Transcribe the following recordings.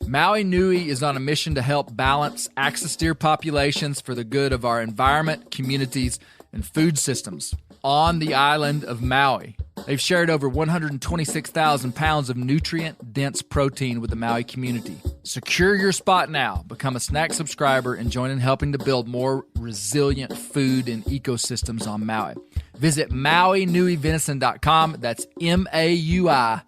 Maui Nui is on a mission to help balance axis deer populations for the good of our environment, communities, and food systems on the island of Maui. They've shared over 126,000 pounds of nutrient-dense protein with the Maui community. Secure your spot now. Become a snack subscriber and join in helping to build more resilient food and ecosystems on Maui. Visit MauiNuiVenison.com. That's MAUINUI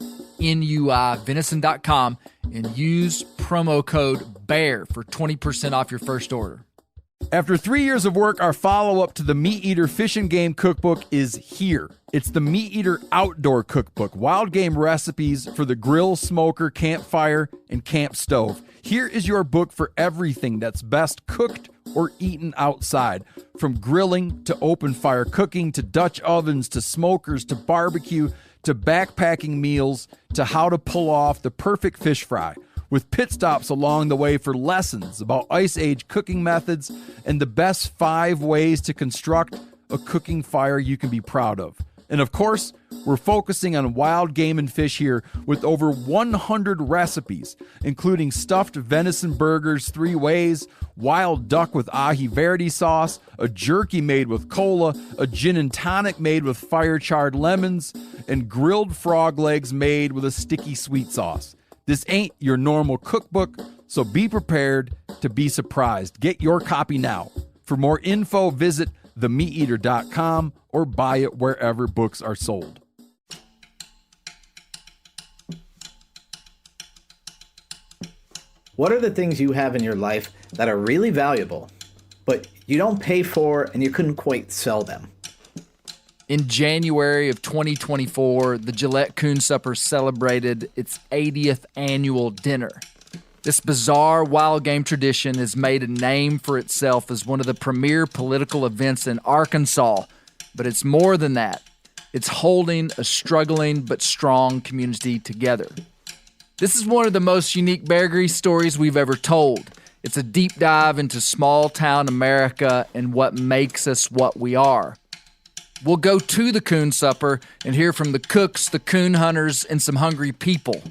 venison.com and use promo code BEAR for 20% off your first order. After 3 years of work, our follow-up to the Meat Eater Fish and Game Cookbook is here. It's the Meat Eater Outdoor Cookbook, wild game recipes for the grill, smoker, campfire, and camp stove. Here is your book for everything that's best cooked or eaten outside. From grilling to open fire cooking to Dutch ovens to smokers to barbecue to backpacking meals to how to pull off the perfect fish fry, with pit stops along the way for lessons about Ice Age cooking methods and the best 5 ways to construct a cooking fire you can be proud of. And of course, we're focusing on wild game and fish here with over 100 recipes, including stuffed venison burgers 3 ways, wild duck with ahi verde sauce, a jerky made with cola, a gin and tonic made with fire-charred lemons, and grilled frog legs made with a sticky sweet sauce. This ain't your normal cookbook, so be prepared to be surprised. Get your copy now. For more info, visit themeateater.com or buy it wherever books are sold. What are the things you have in your life that are really valuable, but you don't pay for and you couldn't quite sell them? In January of 2024, the Gillett Coon Supper celebrated its 80th annual dinner. This bizarre wild game tradition has made a name for itself as one of the premier political events in Arkansas, but it's more than that. It's holding a struggling but strong community together. This is one of the most unique Bear Grease stories we've ever told. It's a deep dive into small-town America and what makes us what we are. We'll go to the Coon Supper and hear from the cooks, the coon hunters, and some hungry people.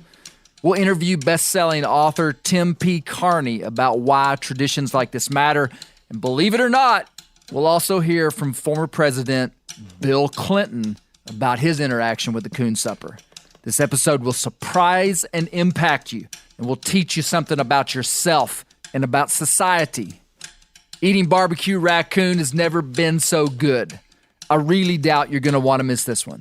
We'll interview best-selling author Tim P. Carney about why traditions like this matter. And believe it or not, we'll also hear from former President Bill Clinton about his interaction with the Coon Supper. This episode will surprise and impact you, and will teach you something about yourself and about society. Eating barbecue raccoon has never been so good. I really doubt you're going to want to miss this one.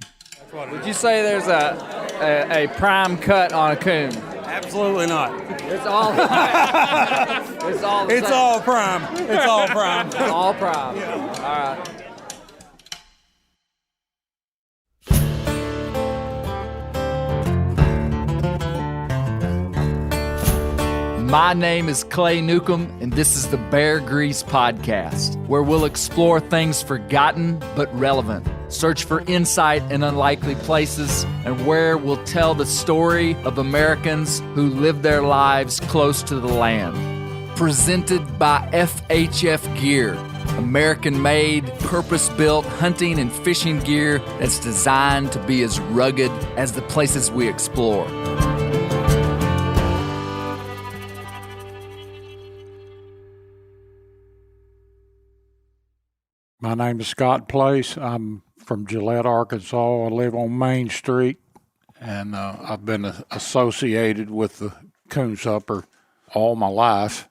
Would you say there's a prime cut on a coon? Absolutely not. It's all it's all It's all prime. It's all prime. all prime. Yeah. All right. My name is Clay Newcomb, and this is the Bear Grease Podcast, where we'll explore things forgotten but relevant, search for insight in unlikely places, and where we'll tell the story of Americans who live their lives close to the land. Presented by FHF Gear, American-made, purpose-built hunting and fishing gear that's designed to be as rugged as the places we explore. My name is Scott Place. I'm from Gillett, Arkansas. I live on Main Street, and I've been associated with the Coon Supper all my life.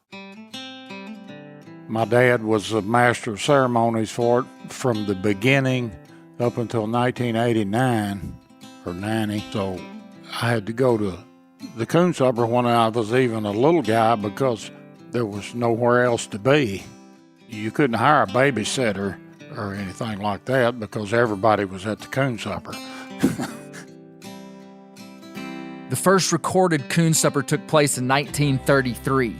My dad was the master of ceremonies for it from the beginning up until 1989 or 90. So I had to go to the Coon Supper when I was even a little guy because there was nowhere else to be. You couldn't hire a babysitter or anything like that because everybody was at the Coon Supper. The first recorded Coon Supper took place in 1933.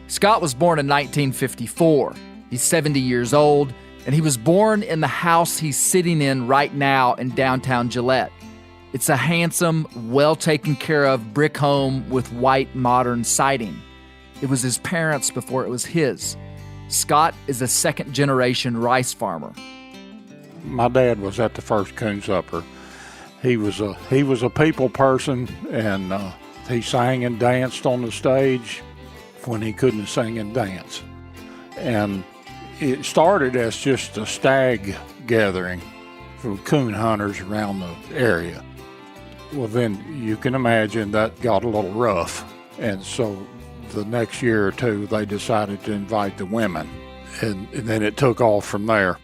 Scott was born in 1954. He's 70 years old, and he was born in the house he's sitting in right now in downtown Gillett. It's a handsome, well-taken care of brick home with white modern siding. It was his parents' before it was his. Scott is a second-generation rice farmer. My dad was at the first Coon Supper. He was a people person, and He sang and danced on the stage when he couldn't sing and dance. And it started as just a stag gathering for coon hunters around the area. Well, then you can imagine that got a little rough. And so the next year or two, they decided to invite the women. And then it took off from there.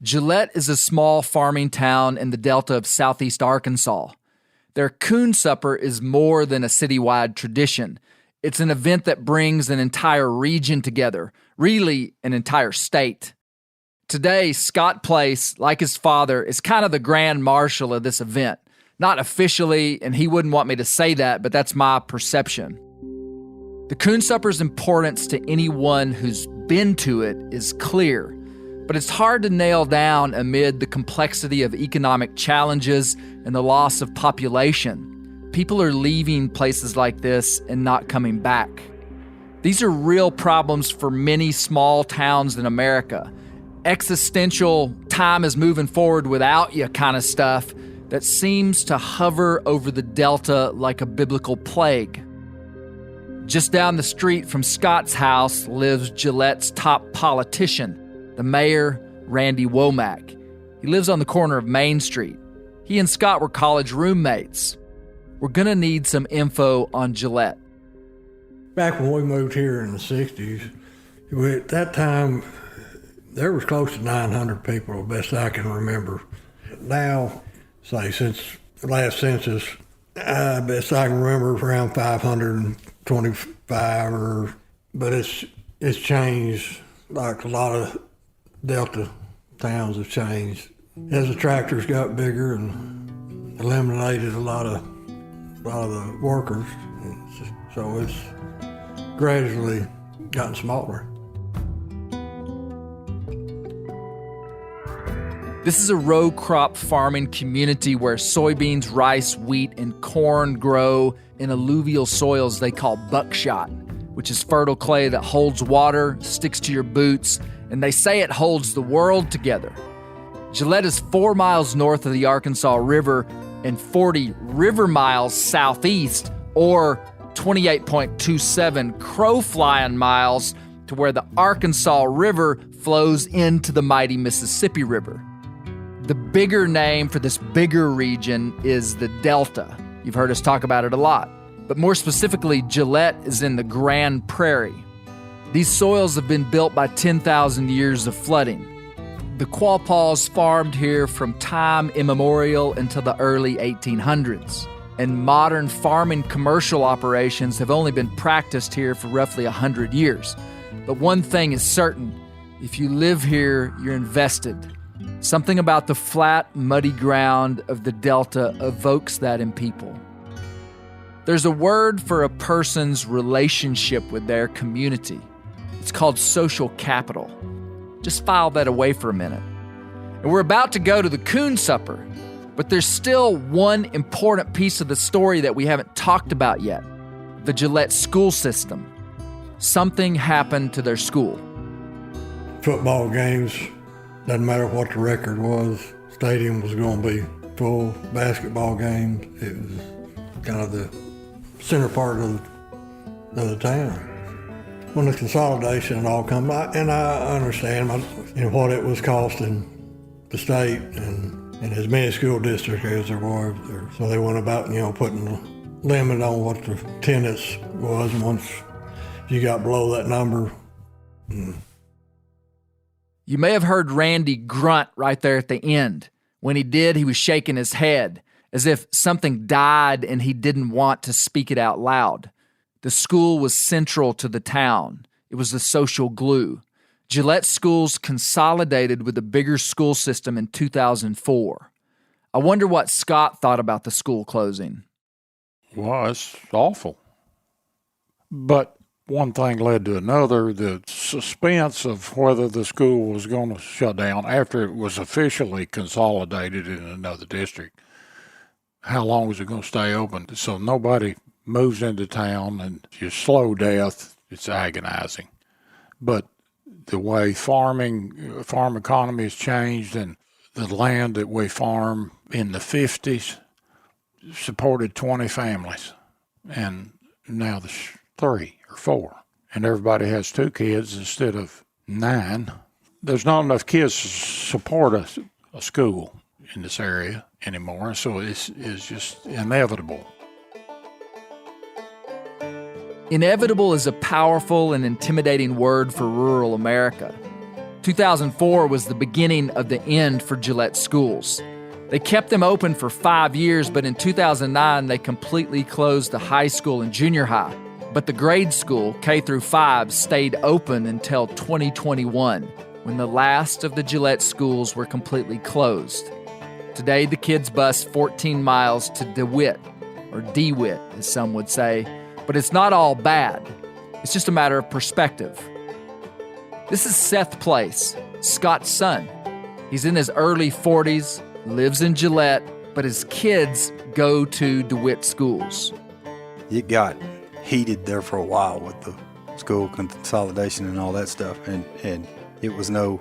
Gillett is a small farming town in the delta of southeast Arkansas. Their coon supper is more than a citywide tradition. It's an event that brings an entire region together, really an entire state. Today, Scott Place, like his father, is kind of the grand marshal of this event. Not officially, and he wouldn't want me to say that, but that's my perception. The coon supper's importance to anyone who's been to it is clear, but it's hard to nail down amid the complexity of economic challenges and the loss of population. People are leaving places like this and not coming back. These are real problems for many small towns in America. Existential, time is moving forward without you kind of stuff that seems to hover over the Delta like a biblical plague. Just down the street from Scott's house lives Gillett's top politician, the mayor, Randy Womack. He lives on the corner of Main Street. He and Scott were college roommates. We're going to need some info on Gillett. Back when we moved here in the 60s, at that time, there was close to 900 people, the best I can remember. Now, say since the last census, best I can remember, around 525, but it's changed. Like a lot of Delta towns have changed as the tractors got bigger and eliminated a lot of the workers. So it's gradually gotten smaller. This is a row crop farming community where soybeans, rice, wheat, and corn grow in alluvial soils they call buckshot, which is fertile clay that holds water, sticks to your boots, and they say it holds the world together. Gillett is 4 miles north of the Arkansas River and 40 river miles southeast, or 28.27 crow-flying miles to where the Arkansas River flows into the mighty Mississippi River. The bigger name for this bigger region is the Delta. You've heard us talk about it a lot. But more specifically, Gillett is in the Grand Prairie. These soils have been built by 10,000 years of flooding. The Quapaws farmed here from time immemorial until the early 1800s. And modern farming commercial operations have only been practiced here for roughly 100 years. But one thing is certain, if you live here, you're invested. Something about the flat, muddy ground of the Delta evokes that in people. There's a word for a person's relationship with their community. It's called social capital. Just file that away for a minute. And we're about to go to the Coon Supper, but there's still one important piece of the story that we haven't talked about yet. The Gillett school system. Something happened to their school. Football games, doesn't matter what the record was, stadium was going to be full. Basketball games, it was kind of the center part of the town. When the consolidation all come, and I understand what it was costing the state and as many school districts as there were. So they went about, putting a limit on what the attendance was, and once you got below that number. You may have heard Randy grunt right there at the end. When he did, he was shaking his head, as if something died and he didn't want to speak it out loud. The school was central to the town. It was the social glue. Gillett schools consolidated with a bigger school system in 2004. I wonder what Scott thought about the school closing. Well, it's awful. But one thing led to another. The suspense of whether the school was going to shut down after it was officially consolidated in another district. How long was it going to stay open? So nobody moves into town, and you slow death. It's agonizing. But the way farm economy has changed, and the land that we farm in the 50s, supported 20 families, and now there's 3 or 4, and everybody has 2 kids instead of 9. There's not enough kids to support a school in this area anymore, so it's just inevitable. Inevitable is a powerful and intimidating word for rural America. 2004 was the beginning of the end for Gillett schools. They kept them open for 5 years, but in 2009, they completely closed the high school and junior high. But the grade school, K through 5, stayed open until 2021, when the last of the Gillett schools were completely closed. Today, the kids bus 14 miles to DeWitt, or DeWitt, as some would say, but it's not all bad. It's just a matter of perspective. This is Seth Place, Scott's son. He's in his early 40s, lives in Gillett, but his kids go to DeWitt schools. It got heated there for a while with the school consolidation and all that stuff, and it was no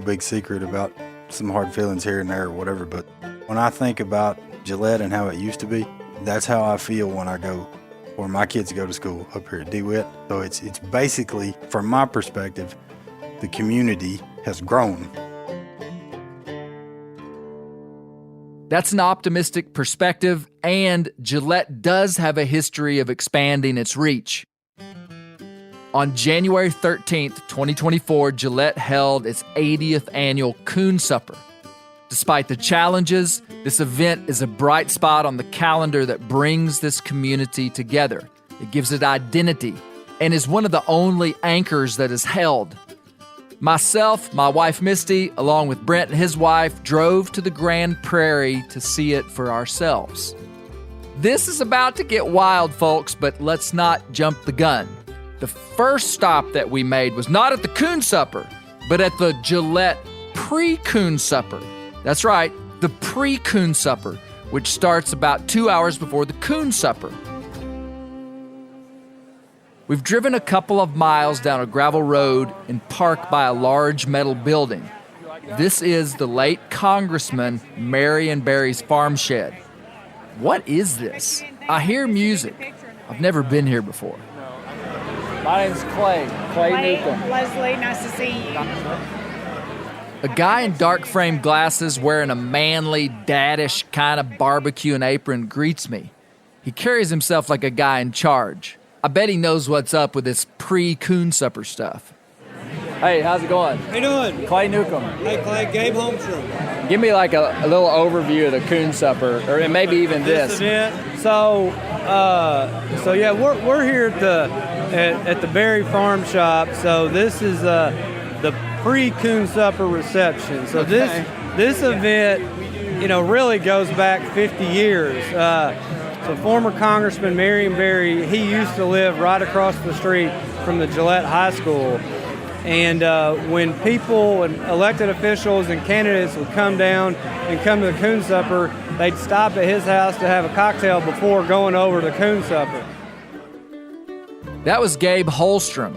big secret about some hard feelings here and there or whatever. But when I think about Gillett and how it used to be, that's how I feel when I go, or my kids go to school up here at DeWitt. So it's basically, from my perspective, the community has grown. That's an optimistic perspective, and Gillett does have a history of expanding its reach. On January 13th, 2024, Gillett held its 80th annual Coon Supper. Despite the challenges, this event is a bright spot on the calendar that brings this community together. It gives it identity and is one of the only anchors that is held. Myself, my wife Misty, along with Brent and his wife, drove to the Grand Prairie to see it for ourselves. This is about to get wild, folks, but let's not jump the gun. The first stop that we made was not at the Coon Supper, but at the Gillett Pre-Coon Supper. That's right, the Pre-Coon Supper, which starts about 2 hours before the Coon Supper. We've driven a couple of miles down a gravel road and parked by a large metal building. This is the late Congressman Marion Barry's farm shed. What is this? I hear music. I've never been here before. My name's Clay Newcomb. Leslie, nice to see you. A guy in dark frame glasses wearing a manly, daddish kind of barbecue and apron greets me. He carries himself like a guy in charge. I bet he knows what's up with this pre-Coon Supper stuff. Hey, how's it going? How you doing? Clay Newcomb. Hey, Clay, Gabe Holmstrom. Give me like a little overview of the Coon Supper, or maybe even this. Event. So yeah, we're here at the Berry Farm Shop. So this is the pre-Coon Supper reception. So this event, really goes back 50 years. So former Congressman Marion Barry, he used to live right across the street from the Gillett High School. And when people and elected officials and candidates would come down and come to the Coon Supper, they'd stop at his house to have a cocktail before going over to the Coon Supper. That was Gabe Holmstrom,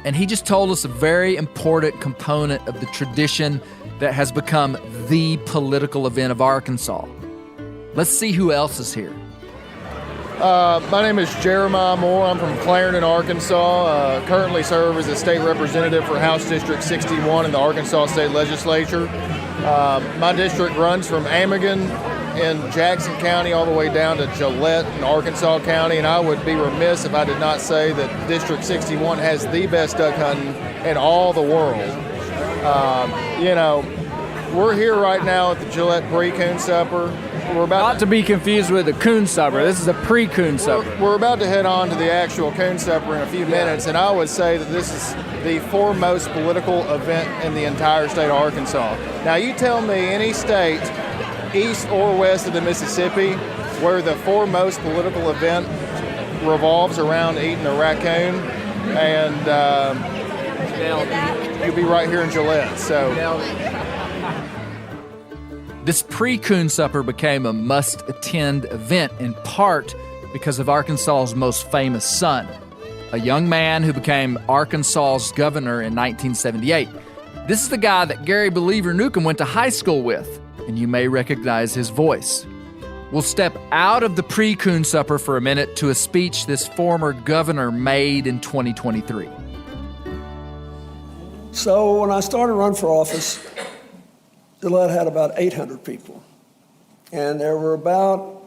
and he just told us a very important component of the tradition that has become the political event of Arkansas. Let's see who else is here. My name is Jeremiah Moore. I'm from Clarendon, Arkansas. Currently serve as a state representative for House District 61 in the Arkansas State Legislature. My district runs from Amigan in Jackson County all the way down to Gillett in Arkansas County, and I would be remiss if I did not say that District 61 has the best duck hunting in all the world. We're here right now at the Gillett Pre-Coon Supper. We're about Not to be confused with the Coon Supper. This is a pre-Coon Supper. We're about to head on to the actual Coon Supper in a few minutes, and I would say that this is the foremost political event in the entire state of Arkansas. Now, you tell me any state, east or west of the Mississippi, where the foremost political event revolves around eating a raccoon, and you'll be right here in Gillett. So. This pre-Coon Supper became a must-attend event in part because of Arkansas's most famous son, a young man who became Arkansas's governor in 1978. This is the guy that Gary Believer Newcomb went to high school with, and you may recognize his voice. We'll step out of the pre-Coon Supper for a minute to a speech this former governor made in 2023. So when I started running for office, Gillett had about 800 people. And there were about,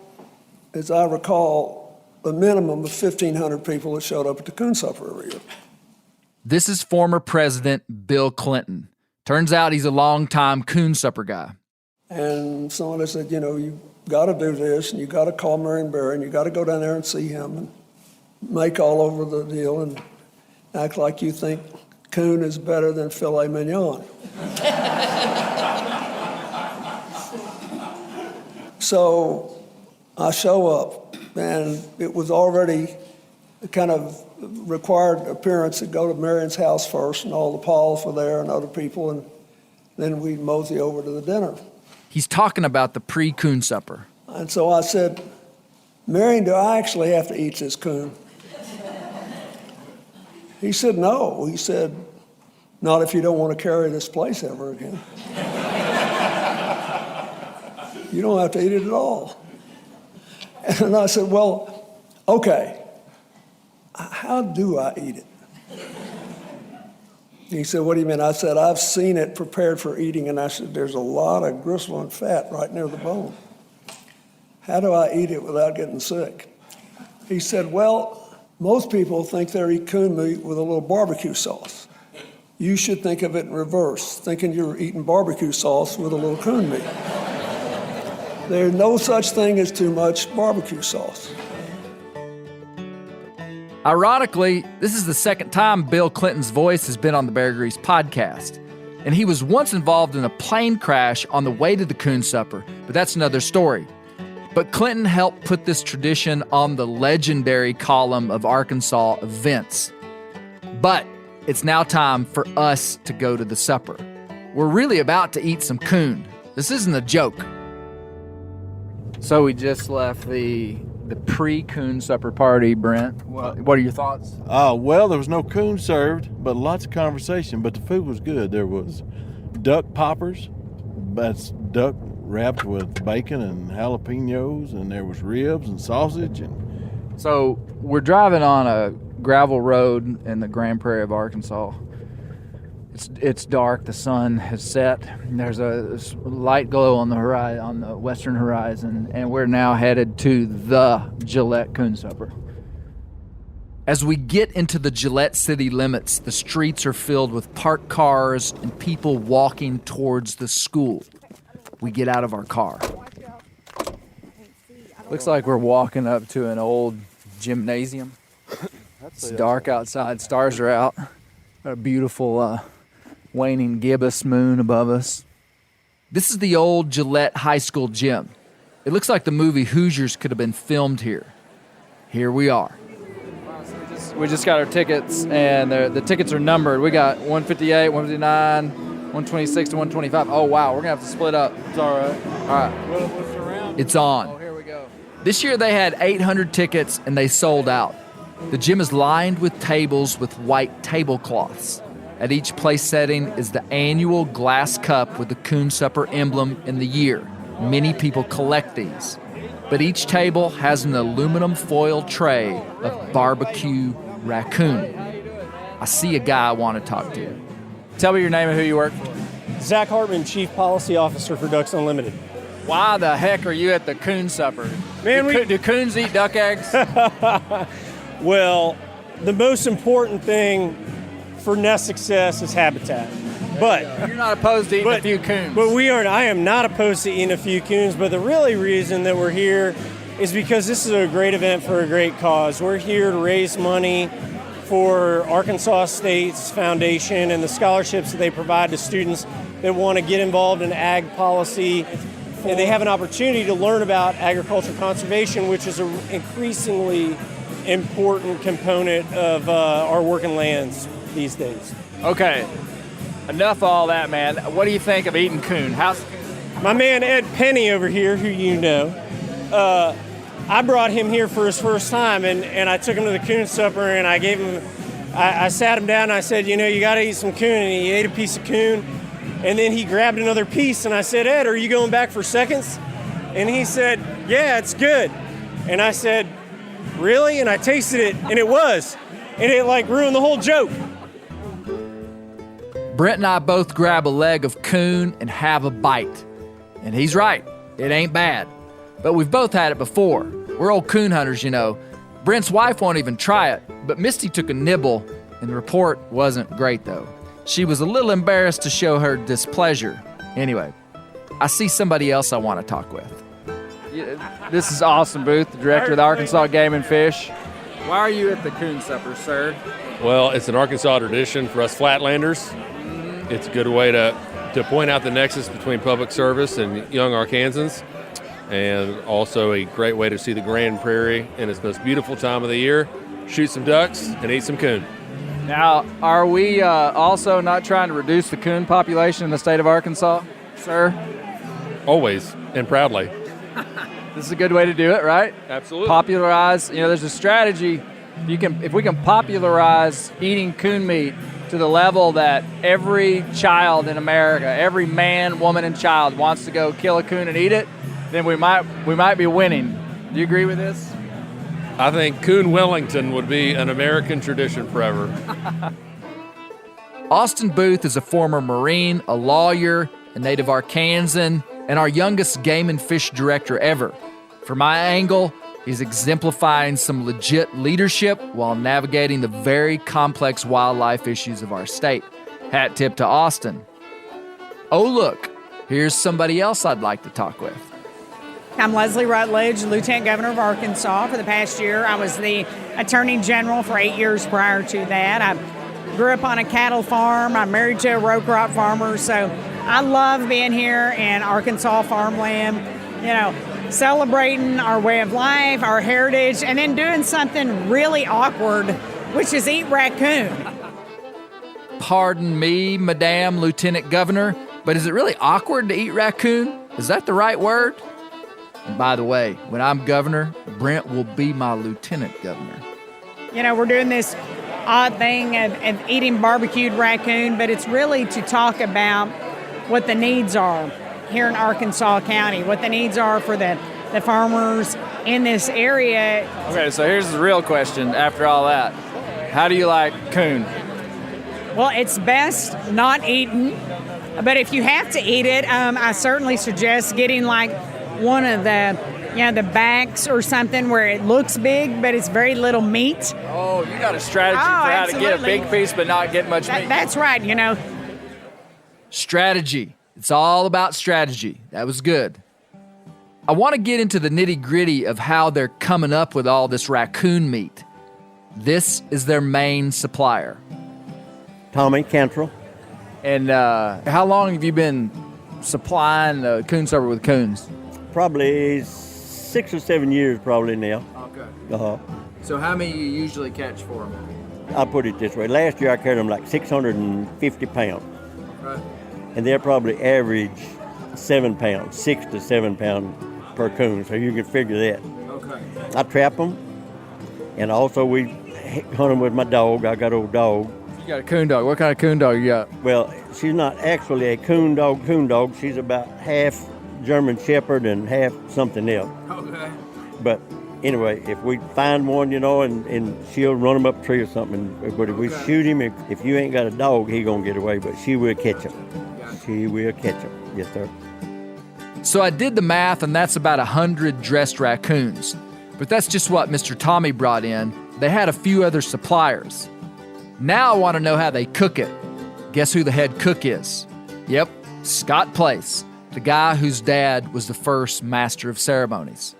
as I recall, a minimum of 1,500 people that showed up at the Coon Supper every year. This is former President Bill Clinton. Turns out he's a longtime Coon Supper guy. And somebody said, you got to do this, and you got to call Marion Barry, and you got to go down there and see him and make all over the deal and act like you think Coon is better than filet mignon. So I show up, and it was already a kind of required appearance to go to Marion's house first, and all the Pauls were there and other people, and then we'd mosey over to the dinner. He's talking about the pre-Coon Supper. And so I said, Marion, do I actually have to eat this coon? He said, no. He said, not if you don't want to carry this place ever again. You don't have to eat it at all. And I said, well, okay, how do I eat it? He said, what do you mean? I said, I've seen it prepared for eating, and I said, there's a lot of gristle and fat right near the bone. How do I eat it without getting sick? He said, well, most people think they eat coon meat with a little barbecue sauce. You should think of it in reverse, thinking you're eating barbecue sauce with a little coon meat. There's no such thing as too much barbecue sauce. Ironically, this is the second time Bill Clinton's voice has been on the Bear Grease podcast. And he was once involved in a plane crash on the way to the Coon Supper, but that's another story. But Clinton helped put this tradition on the legendary column of Arkansas events. But it's now time for us to go to the supper. We're really about to eat some coon. This isn't a joke. So we just left the pre-Coon Supper party, Brent. What are your thoughts? Well, there was no coon served, but lots of conversation. But the food was good. There was duck poppers. That's duck wrapped with bacon and jalapenos, and there was ribs and sausage. And So we're driving on a gravel road in the Grand Prairie of Arkansas. It's dark. The sun has set. There's a light glow on the horizon, on the western horizon, and we're now headed to the Gillett Coon Supper. As we get into the Gillett city limits, the streets are filled with parked cars and people walking towards the school. We get out of our car. Looks like we're walking up to an old gymnasium. It's dark outside. Stars are out. Got a beautiful waning gibbous moon above us. This is the old Gillett High School gym. It looks like the movie Hoosiers could have been filmed here. Here we are. We just got our tickets, and the tickets are numbered. We got 158, 159, 126 to 125. Oh, wow. We're going to have to split up. It's all right. All right. well, what's around? It's on. Oh, here we go. This year they had 800 tickets and they sold out. The gym is lined with tables with white tablecloths. At each place setting is the annual glass cup with the Coon Supper emblem in the year. Many people collect these. But each table has an aluminum foil tray of barbecue raccoon. I see a guy I want to talk to. Tell me your name and who you work for. Zach Hartman, Chief Policy Officer for Ducks Unlimited. Why the heck are you at the Coon Supper? Man, do coons eat duck eggs? Well, the most important thing for nest success is habitat. But you're not opposed to eating a few coons. But I am not opposed to eating a few coons, but the really reason that we're here is because this is a great event for a great cause. We're here to raise money for Arkansas State's foundation and the scholarships that they provide to students that want to get involved in ag policy. And they have an opportunity to learn about agriculture conservation, which is an increasingly important component of our working lands these days. Okay, enough of all that, man. What do you think of eating coon? My man Ed Penny over here, who you know, I brought him here for his first time, and I took him to the Coon Supper, and I gave him, I sat him down, and I said, you got to eat some coon, and he ate a piece of coon, and then he grabbed another piece, and I said, Ed, are you going back for seconds? And he said, yeah, it's good. And I said, really? And I tasted it, and it was. And it like ruined the whole joke. Brent and I both grab a leg of Coon and have a bite. And he's right, it ain't bad. But we've both had it before. We're old coon hunters, you know. Brent's wife won't even try it, but Misty took a nibble, and the report wasn't great though. She was a little embarrassed to show her displeasure. Anyway, I see somebody else I want to talk with. This is Austin Booth, the director of the Arkansas Game and Fish. Why are you at the Coon Supper, sir? Well, it's an Arkansas tradition for us flatlanders. It's a good way to point out the nexus between public service and young Arkansans, and also a great way to see the Grand Prairie in its most beautiful time of the year, shoot some ducks, and eat some coon. Now, are we also not trying to reduce the coon population in the state of Arkansas, sir? Always, and proudly. This is a good way to do it, right? Absolutely. Popularize, there's a strategy. If we can popularize eating coon meat to the level that every child in America, every man, woman, and child wants to go kill a coon and eat it, then we might be winning. Do you agree with this? I think Coon Wellington would be an American tradition forever. Austin Booth is a former Marine, a lawyer, a native Arkansan, and our youngest game and fish director ever. From my angle, he's exemplifying some legit leadership while navigating the very complex wildlife issues of our state. Hat tip to Austin. Oh, look, here's somebody else I'd like to talk with. I'm Leslie Rutledge, Lieutenant Governor of Arkansas. For the past year, I was the Attorney General for 8 years prior to that. I grew up on a cattle farm. I'm married to a row crop farmer, so I love being here in Arkansas farmland, celebrating our way of life, our heritage, and then doing something really awkward, which is eat raccoon. Pardon me, Madame Lieutenant Governor, but is it really awkward to eat raccoon? Is that the right word? And by the way, when I'm governor, Brent will be my lieutenant governor. We're doing this odd thing of eating barbecued raccoon, but it's really to talk about what the needs are here in Arkansas County, what the needs are for the farmers in this area. Okay, so here's the real question after all that. How do you like coon? Well, it's best not eaten, but if you have to eat it, I certainly suggest getting like one of the backs or something where it looks big, but it's very little meat. Oh, you got a strategy for how absolutely. to get a big piece but not get much meat. That's right, Strategy. It's all about strategy. That was good. I want to get into the nitty-gritty of how they're coming up with all this raccoon meat. This is their main supplier. Tommy Cantrell. And how long have you been supplying the coon supper with coons? Probably 6 or 7 years probably now. Okay. So how many you usually catch for them? I'll put it this way. Last year I carried them like 650 pounds. Right. And they're probably average 7 pounds, 6 to 7 pounds per coon. So you can figure that. Okay. I trap them. And also we hunt them with my dog. I got an old dog. You got a coon dog. What kind of coon dog you got? Well, she's not actually a coon dog. She's about half German Shepherd and half something else. Okay. But anyway, if we find one, and she'll run him up a tree or something. But if we shoot him, if you ain't got a dog, he gonna get away. But she will catch him. She will catch him. Yes, sir. So I did the math, and that's about 100 dressed raccoons. But that's just what Mr. Tommy brought in. They had a few other suppliers. Now I want to know how they cook it. Guess who the head cook is? Yep, Scott Place, the guy whose dad was the first master of ceremonies.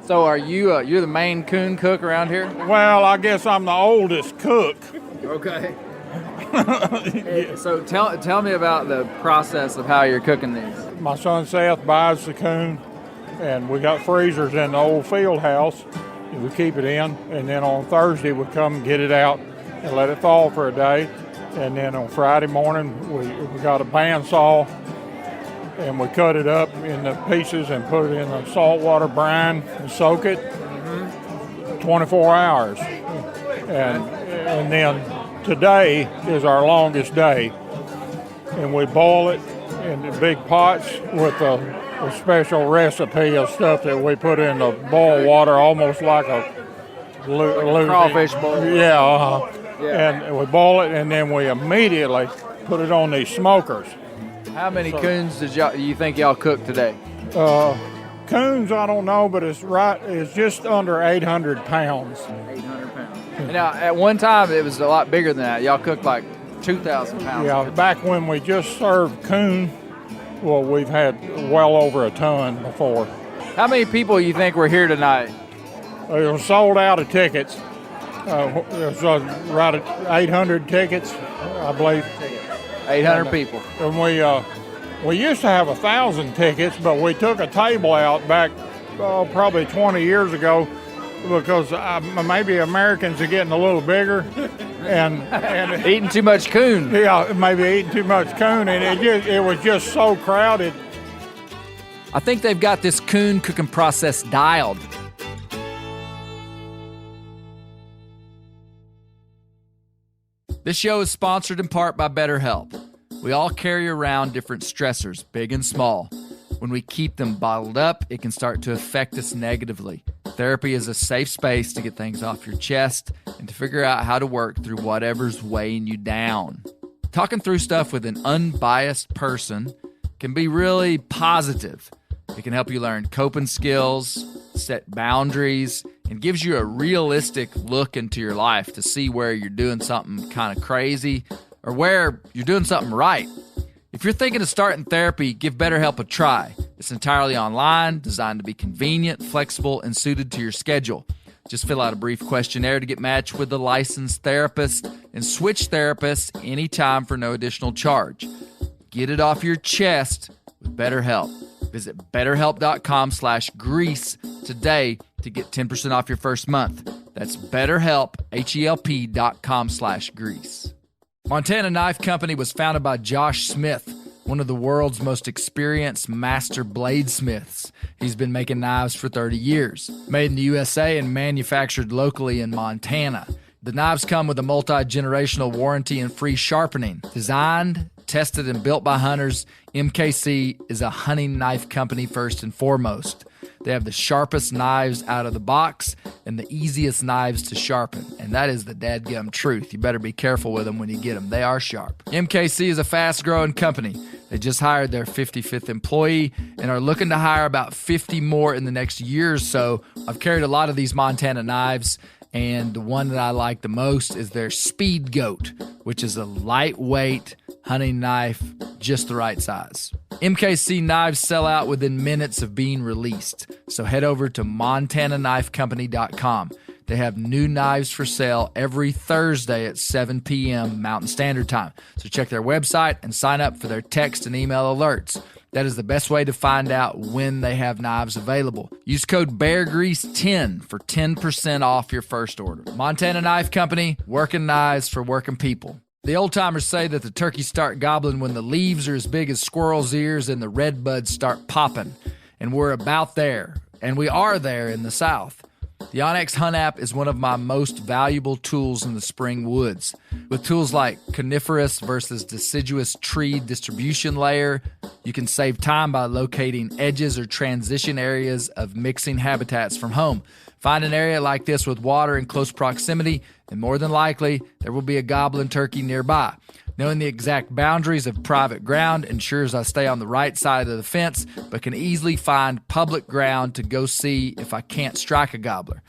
So are you you're the main coon cook around here? Well, I guess I'm the oldest cook. Okay. Hey, so tell me about the process of how you're cooking these. My son Seth buys the coon, and we got freezers in the old field house. We keep it in, and then on Thursday we come and get it out and let it thaw for a day. And then on Friday morning we got a bandsaw, and we cut it up into pieces and put it in a saltwater brine and soak it 24 hours. And then today is our longest day, and we boil it in the big pots with a a special recipe of stuff that we put in the boiled water, almost like a crawfish bowl. Yeah, and we boil it, and then we immediately put it on these smokers. How many coons do you think y'all cooked today? Coons, I don't know, but it's just under 800 pounds. 800 pounds. And now, at one time, it was a lot bigger than that. Y'all cooked like 2,000 pounds. Yeah, back when we just served coon, well, we've had well over a ton before. How many people you think were here tonight? It was sold out of tickets. It was right at 800 tickets, I believe. 800 people. And we used to have 1,000 tickets, but we took a table out back probably 20 years ago because maybe Americans are getting a little bigger and eating too much coon. Yeah, maybe eating too much coon, and it was just so crowded. I think they've got this coon cooking process dialed. This show is sponsored in part by BetterHelp. We all carry around different stressors, big and small. When we keep them bottled up, it can start to affect us negatively. Therapy is a safe space to get things off your chest and to figure out how to work through whatever's weighing you down. Talking through stuff with an unbiased person can be really positive. It can help you learn coping skills, set boundaries, and gives you a realistic look into your life to see where you're doing something kind of crazy or where you're doing something right. If you're thinking of starting therapy, give BetterHelp a try. It's entirely online, designed to be convenient, flexible, and suited to your schedule. Just fill out a brief questionnaire to get matched with a licensed therapist and switch therapists anytime for no additional charge. Get it off your chest with BetterHelp. Visit BetterHelp.com/Grease today to get 10% off your first month. That's BetterHelp, HELP.com/Grease. Montana Knife Company was founded by Josh Smith, one of the world's most experienced master bladesmiths. He's been making knives for 30 years. Made in the USA and manufactured locally in Montana. The knives come with a multi-generational warranty and free sharpening. Designed, tested, and built by hunters, MKC is a hunting knife company first and foremost. They have the sharpest knives out of the box and the easiest knives to sharpen. And that is the dadgum truth. You better be careful with them when you get them. They are sharp. MKC is a fast-growing company. They just hired their 55th employee and are looking to hire about 50 more in the next year or so. I've carried a lot of these Montana knives, and the one that I like the most is their Speed Goat, which is a lightweight hunting knife, just the right size. MKC knives sell out within minutes of being released, so head over to MontanaKnifeCompany.com. They have new knives for sale every Thursday at 7 p.m. Mountain Standard Time, so check their website and sign up for their text and email alerts. That is the best way to find out when they have knives available. Use code BEARGREASE10 for 10% off your first order. Montana Knife Company, working knives for working people. The old-timers say that the turkeys start gobbling when the leaves are as big as squirrels' ears and the red buds start popping. And we're about there. And we are there in the South. The Onyx Hunt app is one of my most valuable tools in the spring woods. With tools like coniferous versus deciduous tree distribution layer, you can save time by locating edges or transition areas of mixing habitats from home. Find an area like this with water in close proximity, and more than likely, there will be a gobbling turkey nearby. Knowing the exact boundaries of private ground ensures I stay on the right side of the fence, but can easily find public ground to go see if I can't strike a gobbler.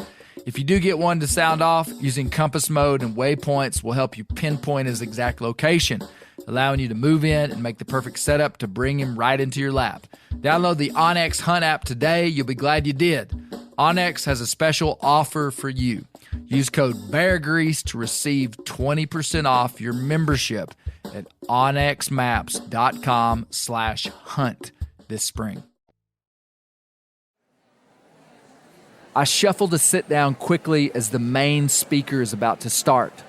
If you do get one to sound off, using compass mode and waypoints will help you pinpoint his exact location, allowing you to move in and make the perfect setup to bring him right into your lap. Download the Onyx Hunt app today. You'll be glad you did. Onyx has a special offer for you. Use code BEARGREASE to receive 20% off your membership at onyxmaps.com/hunt this spring. I shuffle to sit down quickly as the main speaker is about to start.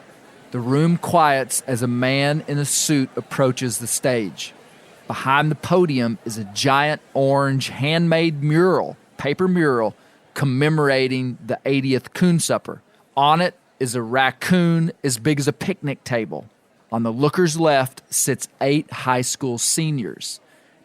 The room quiets as a man in a suit approaches the stage. Behind the podium is a giant orange handmade mural, paper mural, commemorating the 80th Coon Supper. On it is a raccoon as big as a picnic table. On the looker's left sits 8 high school seniors.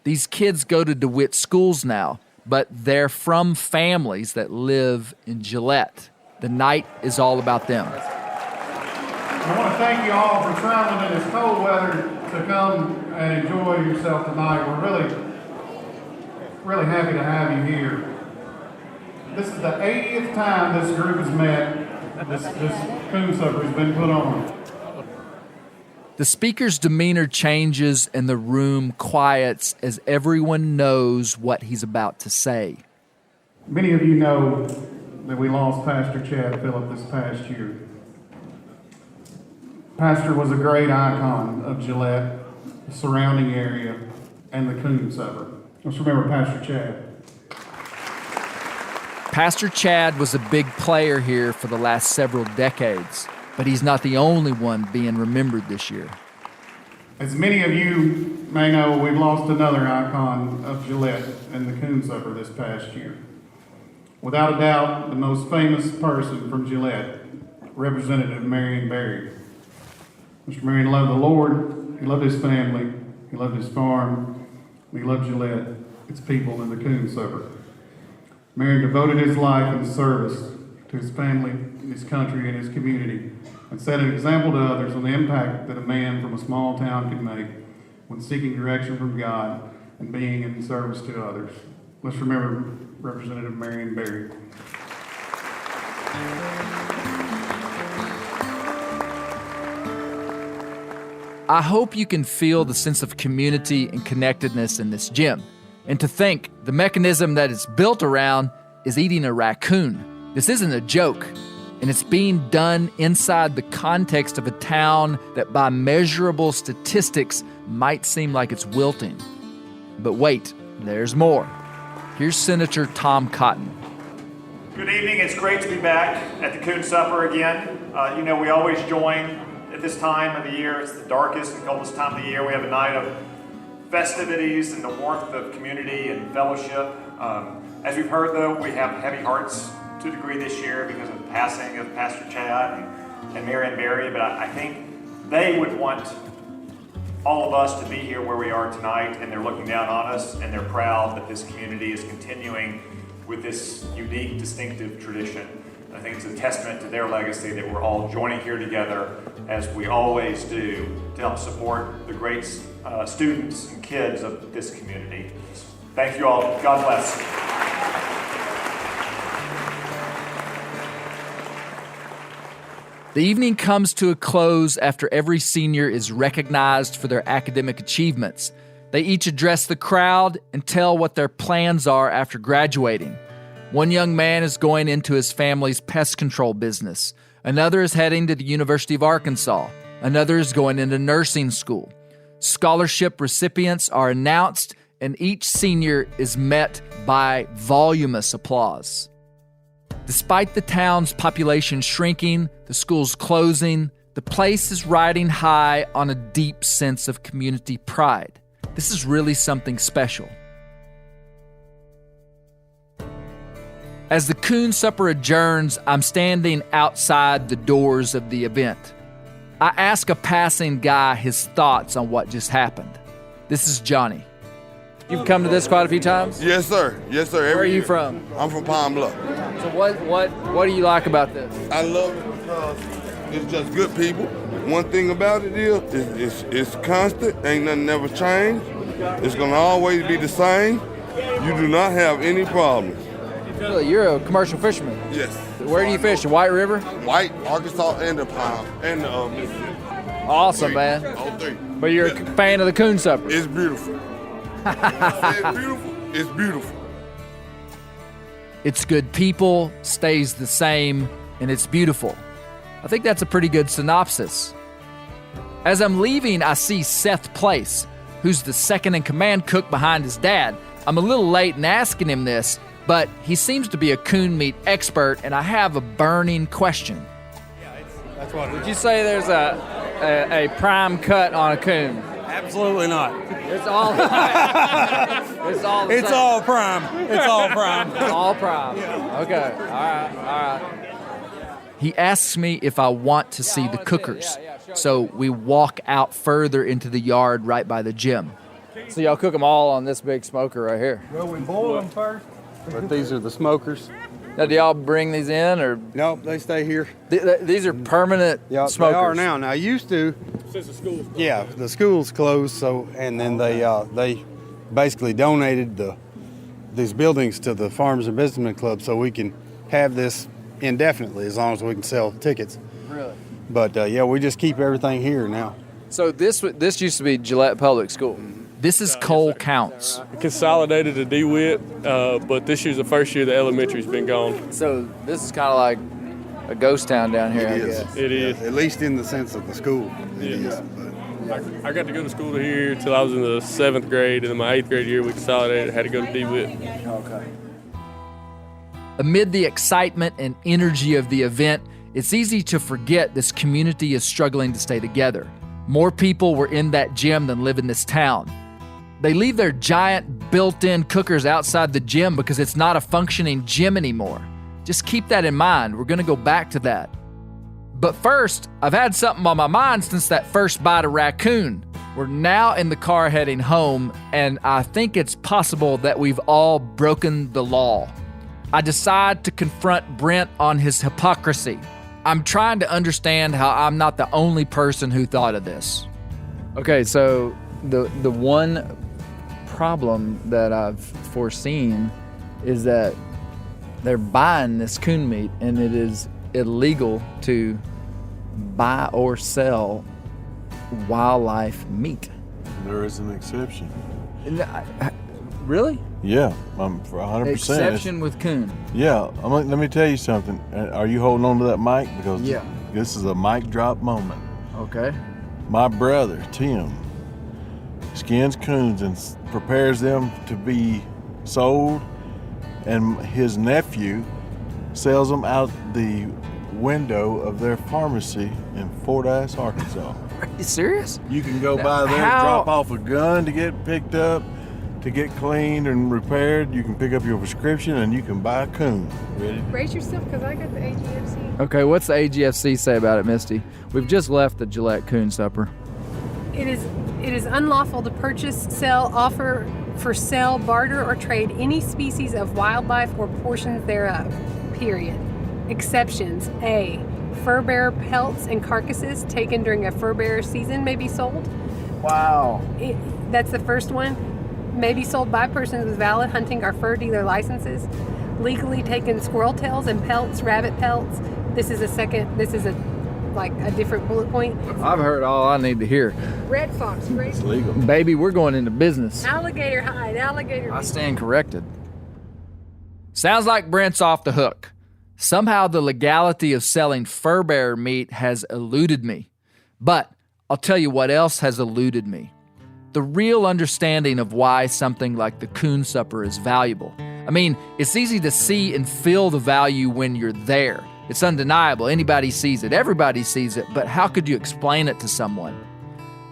These kids go to DeWitt schools now, but they're from families that live in Gillett. The night is all about them. I want to thank you all for traveling in this cold weather to come and enjoy yourself tonight. We're really happy to have you here. This is the 80th time this group has met. This Coon Supper has been put on. The speaker's demeanor changes and the room quiets as everyone knows what he's about to say. Many of you know that we lost Pastor Chad Phillip this past year. Pastor was a great icon of Gillett, the surrounding area, and the Coon Supper. Let's remember Pastor Chad. Pastor Chad was a big player here for the last several decades, but he's not the only one being remembered this year. As many of you may know, we've lost another icon of Gillett and the Coon Supper this past year. Without a doubt, the most famous person from Gillett, Representative Marion Berry. Mr. Marion loved the Lord, he loved his family, he loved his farm, and he loved Gillett, its people, and the Coon Supper. Marion devoted his life in service to his family, his country, and his community, and set an example to others on the impact that a man from a small town can make when seeking direction from God and being in service to others. Let's remember Representative Marion Berry. I hope you can feel the sense of community and connectedness in this gym. And to think the mechanism that it's built around is eating a raccoon. This isn't a joke, and it's being done inside the context of a town that by measurable statistics might seem like it's wilting. But wait, there's more. Here's Senator Tom Cotton. Good evening. It's great to be back at the Coon Supper again. We always join at this time of the year. It's the darkest and coldest time of the year. We have a night of festivities and the warmth of community and fellowship. As we've heard, though, we have heavy hearts to a degree this year because of the passing of Pastor Chad and Marion Berry, but I think they would want all of us to be here where we are tonight, and they're looking down on us, and they're proud that this community is continuing with this unique, distinctive tradition. I think it's a testament to their legacy that we're all joining here together, as we always do, to help support the great students and kids of this community. Thank you all. God bless. The evening comes to a close after every senior is recognized for their academic achievements. They each address the crowd and tell what their plans are after graduating. One young man is going into his family's pest control business. Another is heading to the University of Arkansas. Another is going into nursing school. Scholarship recipients are announced, and each senior is met by voluminous applause. Despite the town's population shrinking, the school's closing, the place is riding high on a deep sense of community pride. This is really something special. As the Coon Supper adjourns, I'm standing outside the doors of the event. I ask a passing guy his thoughts on what just happened. This is Johnny. You've come to this quite a few times? Yes, sir. Yes, sir. Where are you from? I'm from Pine Bluff. So what do you like about this? I love it because it's just good people. One thing about it is it's constant. Ain't nothing never changed. It's going to always be the same. You do not have any problems. Really, you're a commercial fisherman? Yes. Where do you fish? The White River? White, Arkansas, and the Pine, and the Mississippi. Awesome, man. All three. But you're a fan of the Coon Supper? It's beautiful. It's beautiful. It's beautiful. It's good people, stays the same, and it's beautiful. I think that's a pretty good synopsis. As I'm leaving, I see Seth Place, who's the second-in-command cook behind his dad. I'm a little late in asking him this, but he seems to be a coon meat expert, and I have a burning question. That's what. Would you say there's a prime cut on a coon? Absolutely not. It's all. It's all. It's all prime. It's all prime. All prime. Yeah. Okay. All right. He asks me if I want to see the cookers, so we walk out further into the yard right by the gym. So y'all cook them all on this big smoker right here. Well, we boil them first. But these are the smokers. Now, do y'all bring these in, or? Nope, they stay here. These are permanent smokers. They are now. Now, I used to. Since the school's closed. Yeah, the school's closed, so, and then they basically donated these buildings to the Farmers and Businessmen Club so we can have this indefinitely as long as we can sell tickets. Really? But, yeah, we just keep everything here now. So this used to be Gillett Public School. This is Cole Counts. Consolidated to DeWitt, but this year's the first year the elementary's been gone. So this is kind of like a ghost town down here, I guess. It is. At least in the sense of the school, it is. I got to go to school here till I was in the 7th grade, and in my 8th grade year we consolidated, had to go to DeWitt. Okay. Amid the excitement and energy of the event, it's easy to forget this community is struggling to stay together. More people were in that gym than live in this town. They leave their giant built-in cookers outside the gym because it's not a functioning gym anymore. Just keep that in mind. We're going to go back to that. But first, I've had something on my mind since that first bite of raccoon. We're now in the car heading home, and I think it's possible that we've all broken the law. I decide to confront Brent on his hypocrisy. I'm trying to understand how I'm not the only person who thought of this. Okay, so the one problem that I've foreseen is that they're buying this coon meat, and it is illegal to buy or sell wildlife meat. There is an exception. Really? Yeah, I'm for 100%. Exception with coon. Yeah, let me tell you something. Are you holding on to that mic? Because yeah, this is a mic drop moment. Okay. My brother, Tim, skins coons and prepares them to be sold, and his nephew sells them out the window of their pharmacy in Fordyce, Arkansas. Are you serious? You can go by there, drop off a gun to get picked up, to get cleaned and repaired. You can pick up your prescription and you can buy a coon. Ready? Brace yourself, because I got the AGFC. Okay, what's the AGFC say about it, Misty? We've just left the Gillett Coon Supper. It is unlawful to purchase, sell, offer for sale, barter, or trade any species of wildlife or portions thereof. Period. Exceptions: A. Fur bearer pelts and carcasses taken during a fur bearer season may be sold. Wow. That's the first one. May be sold by persons with valid hunting or fur dealer licenses. Legally taken squirrel tails and pelts, rabbit pelts. This is a different bullet point. I've heard all I need to hear. Red fox, great. It's legal. Baby, we're going into business. Alligator hide, alligator. I stand corrected. Sounds like Brent's off the hook. Somehow the legality of selling fur bearer meat has eluded me. But I'll tell you what else has eluded me. The real understanding of why something like the Coon Supper is valuable. I mean, it's easy to see and feel the value when you're there. It's undeniable. Anybody sees it. Everybody sees it. But how could you explain it to someone?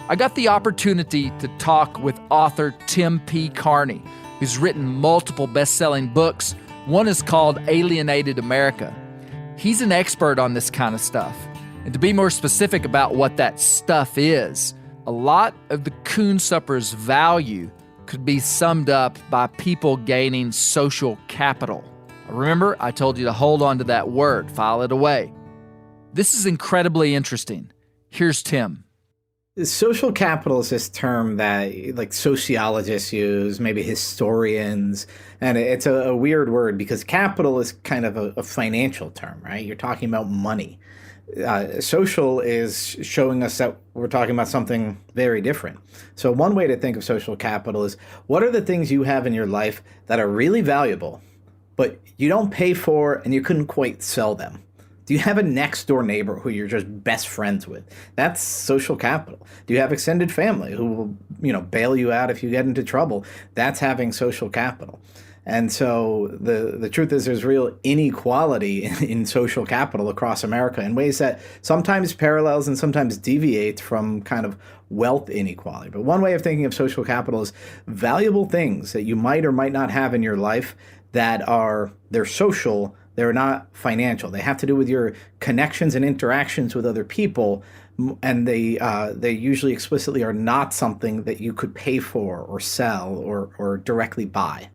I got the opportunity to talk with author Tim P. Carney, who's written multiple best-selling books. One is called Alienated America. He's an expert on this kind of stuff. And to be more specific about what that stuff is, a lot of the Coon Supper's value could be summed up by people gaining social capital. Remember, I told you to hold on to that word, file it away. This is incredibly interesting. Here's Tim. Social capital is this term that like sociologists use, maybe historians, and it's a weird word because capital is kind of a financial term, right? You're talking about money. Social is showing us that we're talking about something very different. So one way to think of social capital is, what are the things you have in your life that are really valuable, but you don't pay for and you couldn't quite sell them? Do you have a next door neighbor who you're just best friends with? That's social capital. Do you have extended family who will, bail you out if you get into trouble? That's having social capital. And so the truth is there's real inequality in social capital across America in ways that sometimes parallels and sometimes deviates from kind of wealth inequality. But one way of thinking of social capital is valuable things that you might or might not have in your life that they're social, They're not financial. They have to do with your connections and interactions with other people, and they usually explicitly are not something that you could pay for or sell or directly buy.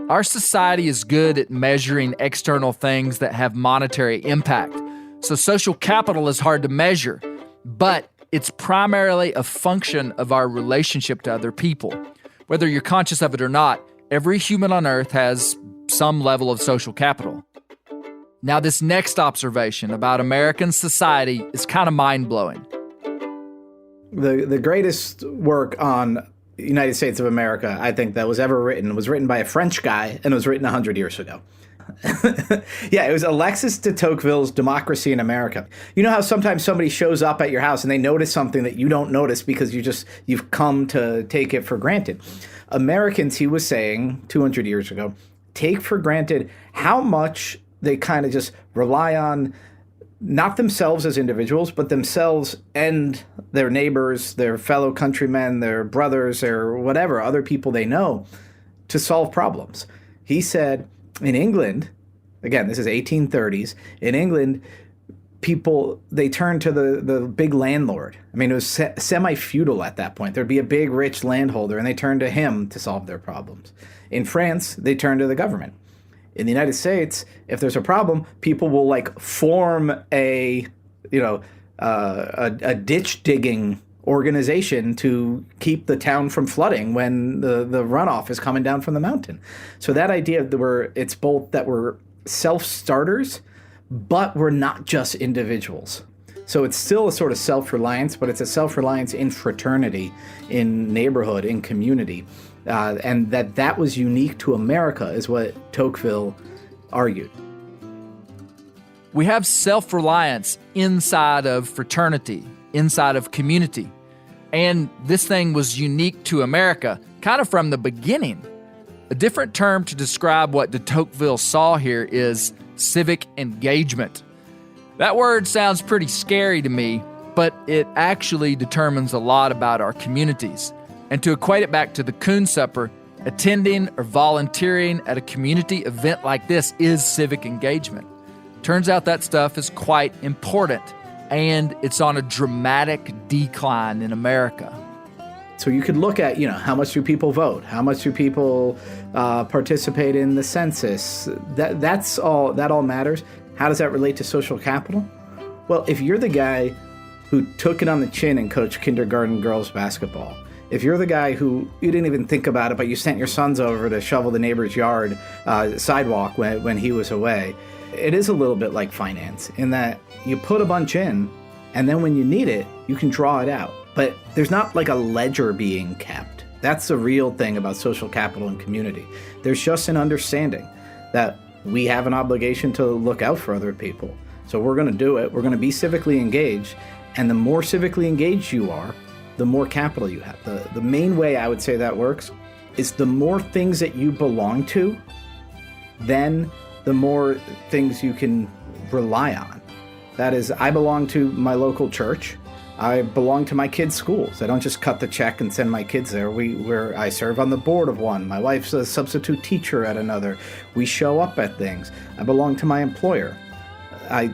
Our society is good at measuring external things that have monetary impact. So social capital is hard to measure, but it's primarily a function of our relationship to other people. Whether you're conscious of it or not, every human on earth has some level of social capital. Now, this next observation about American society is kind of mind-blowing. The greatest work on the United States of America, I think, that was ever written was written by a French guy, and it was written 100 years ago. Yeah, it was Alexis de Tocqueville's Democracy in America. You know how sometimes somebody shows up at your house and they notice something that you don't notice because you've come to take it for granted. Americans, he was saying 200 years ago, take for granted how much they kind of just rely on not themselves as individuals, but themselves and their neighbors, their fellow countrymen, their brothers, their whatever, other people they know, to solve problems. He said in England, again, this is 1830s, in England, people, they turned to the big landlord. I mean, it was semi-feudal at that point. There'd be a big, rich landholder, and they turned to him to solve their problems. In France, they turned to the government. In the United States, if there's a problem, people will like form a ditch digging organization to keep the town from flooding when the runoff is coming down from the mountain. So that idea that it's both that we're self-starters, but we're not just individuals. So it's still a sort of self-reliance, but it's a self-reliance in fraternity, in neighborhood, in community. And that was unique to America is what Tocqueville argued. We have self-reliance inside of fraternity, inside of community. And this thing was unique to America, kind of from the beginning. A different term to describe what de Tocqueville saw here is civic engagement. That word sounds pretty scary to me, but it actually determines a lot about our communities. And to equate it back to the Coon Supper, attending or volunteering at a community event like this is civic engagement. Turns out that stuff is quite important, and it's on a dramatic decline in America. So you could look at, how much do people vote? How much do people participate in the census? That all matters. How does that relate to social capital? Well, if you're the guy who took it on the chin and coached kindergarten girls basketball, if you're the guy who you didn't even think about it, but you sent your sons over to shovel the neighbor's yard sidewalk when he was away, it is a little bit like finance in that you put a bunch in, and then when you need it, you can draw it out. But there's not like a ledger being kept. That's the real thing about social capital and community. There's just an understanding that we have an obligation to look out for other people. So we're going to do it. We're going to be civically engaged. And the more civically engaged you are, the more capital you have. The main way I would say that works is the more things that you belong to, then the more things you can rely on. That is, I belong to my local church. I belong to my kids' schools. I don't just cut the check and send my kids there. I serve on the board of one. My wife's a substitute teacher at another. We show up at things. I belong to my employer. I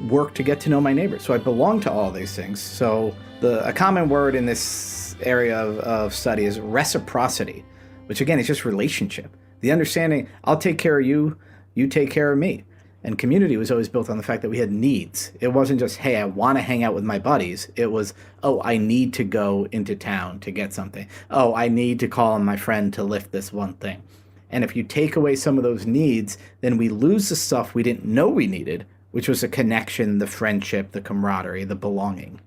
work to get to know my neighbors. So I belong to all these things. So a common word in this area of study is reciprocity, which again is just relationship. The understanding, I'll take care of you, you take care of me. And community was always built on the fact that we had needs. It wasn't just, hey, I want to hang out with my buddies. It was, oh, I need to go into town to get something. Oh, I need to call on my friend to lift this one thing. And if you take away some of those needs, then we lose the stuff we didn't know we needed, which was the connection, the friendship, the camaraderie, the belonging.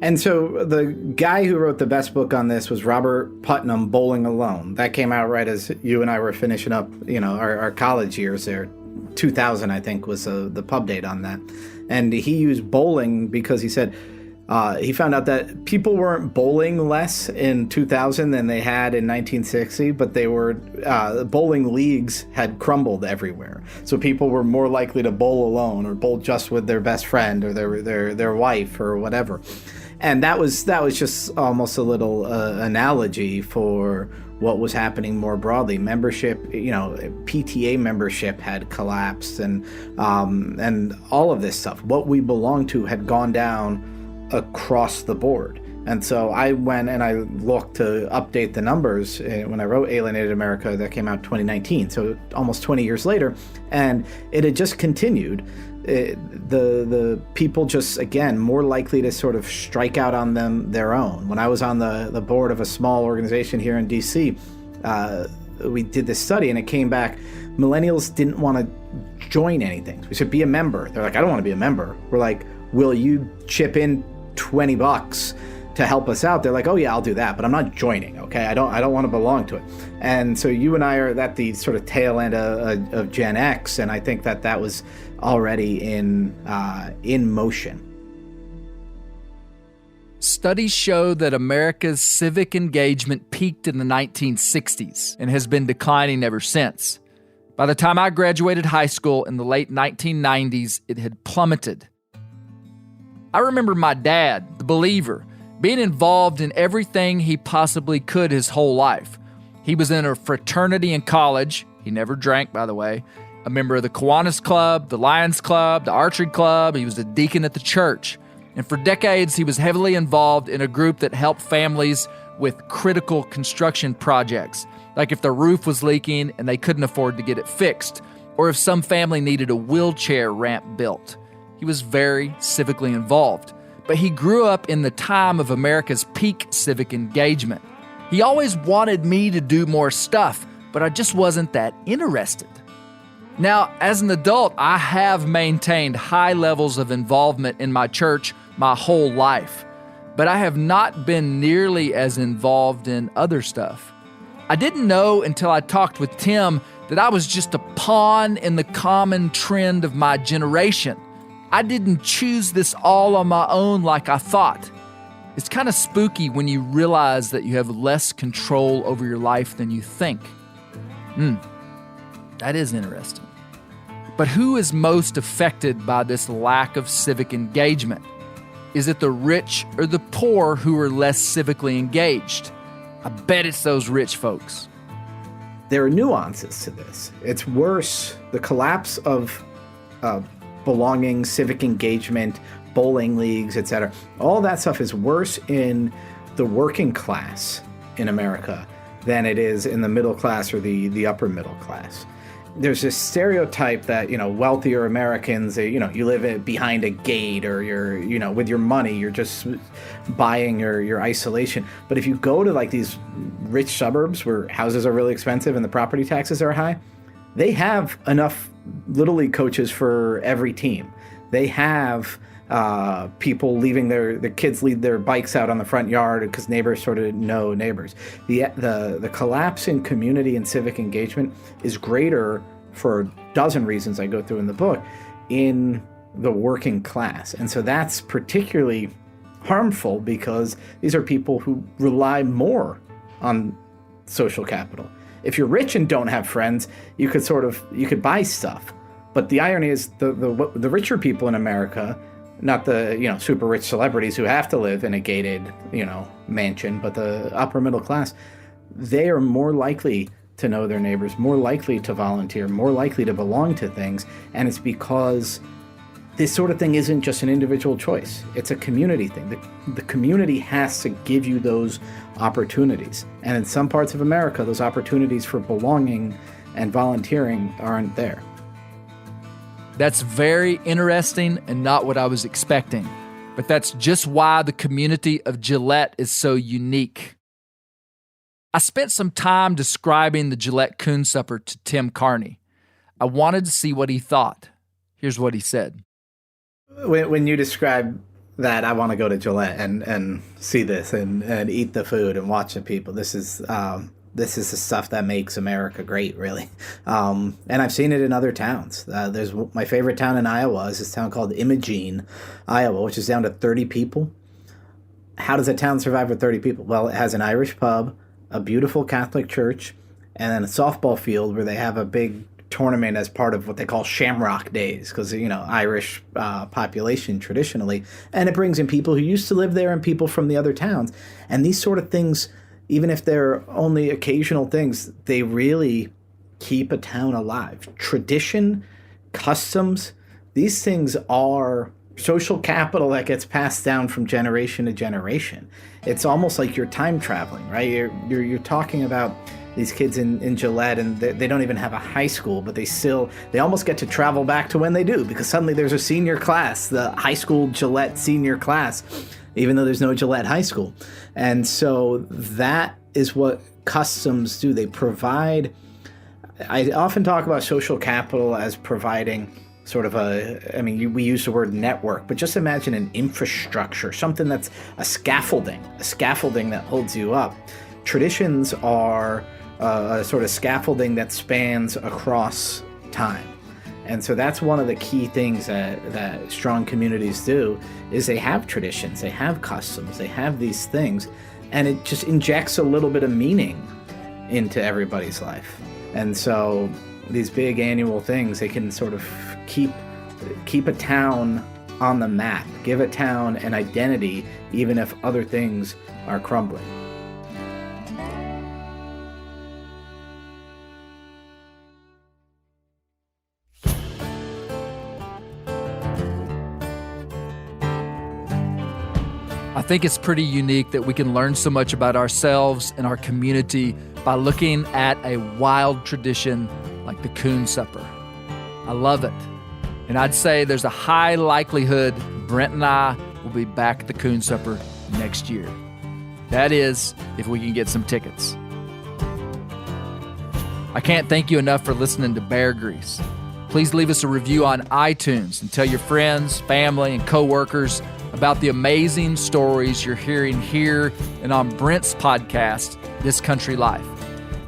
And so the guy who wrote the best book on this was Robert Putnam, Bowling Alone. That came out right as you and I were finishing up, our college years there. 2000, I think, was the pub date on that. And he used bowling because he said he found out that people weren't bowling less in 2000 than they had in 1960, but they were bowling leagues had crumbled everywhere. So people were more likely to bowl alone or bowl just with their best friend or their wife or whatever. And that was just almost a little analogy for what was happening more broadly. Membership, PTA membership had collapsed, and all of this stuff. What we belonged to had gone down across the board. And so I went and I looked to update the numbers when I wrote Alienated America, that came out 2019, so almost 20 years later, and it had just continued. The people just, again, more likely to sort of strike out on their own. When I was on the board of a small organization here in DC, we did this study and it came back, millennials didn't want to join anything. We said, be a member. They're like, I don't want to be a member. We're like, will you chip in $20 to help us out? They're like, oh yeah, I'll do that, but I'm not joining, okay? I don't want to belong to it. And so you and I are at the sort of tail end of Gen X, and I think that was already in motion. Studies show that America's civic engagement peaked in the 1960s and has been declining ever since. By the time I graduated high school in the late 1990s, it had plummeted. I remember my dad, the believer, being involved in everything he possibly could his whole life. He was in a fraternity in college. He never drank, by the way. A member of the Kiwanis Club, the Lions Club, the Archery Club. He was a deacon at the church. And for decades, he was heavily involved in a group that helped families with critical construction projects, like if their roof was leaking and they couldn't afford to get it fixed, or if some family needed a wheelchair ramp built. He was very civically involved. But he grew up in the time of America's peak civic engagement. He always wanted me to do more stuff, but I just wasn't that interested. Now, as an adult, I have maintained high levels of involvement in my church my whole life, but I have not been nearly as involved in other stuff. I didn't know until I talked with Tim that I was just a pawn in the common trend of my generation. I didn't choose this all on my own like I thought. It's kind of spooky when you realize that you have less control over your life than you think. That is interesting. But who is most affected by this lack of civic engagement? Is it the rich or the poor who are less civically engaged? I bet it's those rich folks. There are nuances to this. It's worse. The collapse of belonging, civic engagement, bowling leagues, etc. All that stuff is worse in the working class in America than it is in the middle class or the upper middle class. There's this stereotype that, wealthier Americans, you live behind a gate, or you're, with your money, you're just buying your isolation. But if you go to like these rich suburbs where houses are really expensive and the property taxes are high, they have enough Little League coaches for every team. They have people leaving their kids leave their bikes out on the front yard because neighbors sort of know neighbors. The collapse in community and civic engagement is greater for a dozen reasons I go through in the book in the working class. And so that's particularly harmful because these are people who rely more on social capital. If you're rich and don't have friends, you could buy stuff. But the irony is the richer people in America, not the super rich celebrities who have to live in a gated mansion, but the upper middle class, they are more likely to know their neighbors, more likely to volunteer, more likely to belong to things. And it's because this sort of thing isn't just an individual choice. It's a community thing. The community has to give you those opportunities. And in some parts of America, those opportunities for belonging and volunteering aren't there. That's very interesting and not what I was expecting. But that's just why the community of Gillett is so unique. I spent some time describing the Gillett Coon Supper to Tim Carney. I wanted to see what he thought. Here's what he said. When you describe that, I want to go to Gillett and see this and eat the food and watch the people. This is the stuff that makes America great, really. And I've seen it in other towns. There's my favorite town in Iowa is this town called Imogene, Iowa, which is down to 30 people. How does a town survive with 30 people? Well, it has an Irish pub, a beautiful Catholic church, and then a softball field where they have a big tournament as part of what they call Shamrock Days, because Irish population traditionally, and it brings in people who used to live there and people from the other towns, and these sort of things even if they're only occasional things, they really keep a town alive. Tradition, customs, these things are social capital that gets passed down from generation to generation. It's almost like you're time traveling, right? You're talking about these kids in Gillett, and they don't even have a high school, but they almost get to travel back to when they do, because suddenly there's a senior class, the high school Gillett senior class, even though there's no Gillett High School. And so that is what customs do. They provide, I often talk about social capital as providing sort of we use the word network, but just imagine an infrastructure, something that's a scaffolding that holds you up. Traditions are a sort of scaffolding that spans across time. And so that's one of the key things that strong communities do, is they have traditions, they have customs, they have these things, and it just injects a little bit of meaning into everybody's life. And so these big annual things, they can sort of keep a town on the map, give a town an identity, even if other things are crumbling. I think it's pretty unique that we can learn so much about ourselves and our community by looking at a wild tradition like the Coon Supper. I love it. And I'd say there's a high likelihood Brent and I will be back at the Coon Supper next year. That is, if we can get some tickets. I can't thank you enough for listening to Bear Grease. Please leave us a review on iTunes and tell your friends, family, and coworkers about the amazing stories you're hearing here and on Brent's podcast, This Country Life.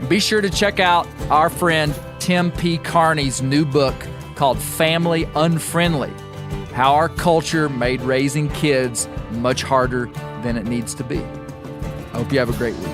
And be sure to check out our friend Tim P. Carney's new book called Family Unfriendly: How Our Culture Made Raising Kids Much Harder Than It Needs to Be. I hope you have a great week.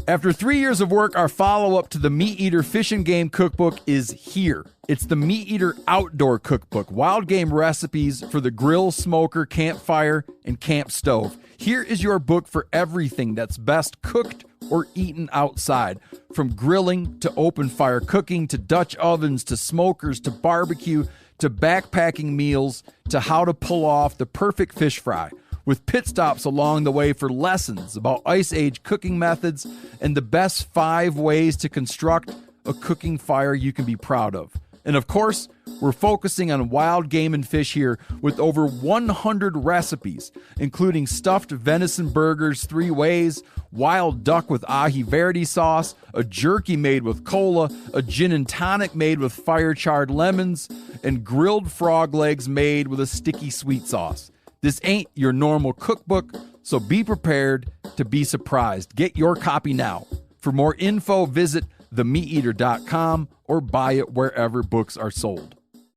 After 3 years of work, our follow-up to the Meat Eater Fish and Game Cookbook is here. It's the Meat Eater Outdoor Cookbook, wild game recipes for the grill, smoker, campfire, and camp stove. Here is your book for everything that's best cooked or eaten outside, from grilling to open fire cooking to Dutch ovens to smokers to barbecue to backpacking meals to how to pull off the perfect fish fry, with pit stops along the way for lessons about Ice Age cooking methods and the best 5 ways to construct a cooking fire you can be proud of. And of course, we're focusing on wild game and fish here with over 100 recipes, including stuffed venison burgers 3 ways, wild duck with ahi verde sauce, a jerky made with cola, a gin and tonic made with fire-charred lemons, and grilled frog legs made with a sticky sweet sauce. This ain't your normal cookbook, so be prepared to be surprised. Get your copy now. For more info, visit themeateater.com or buy it wherever books are sold.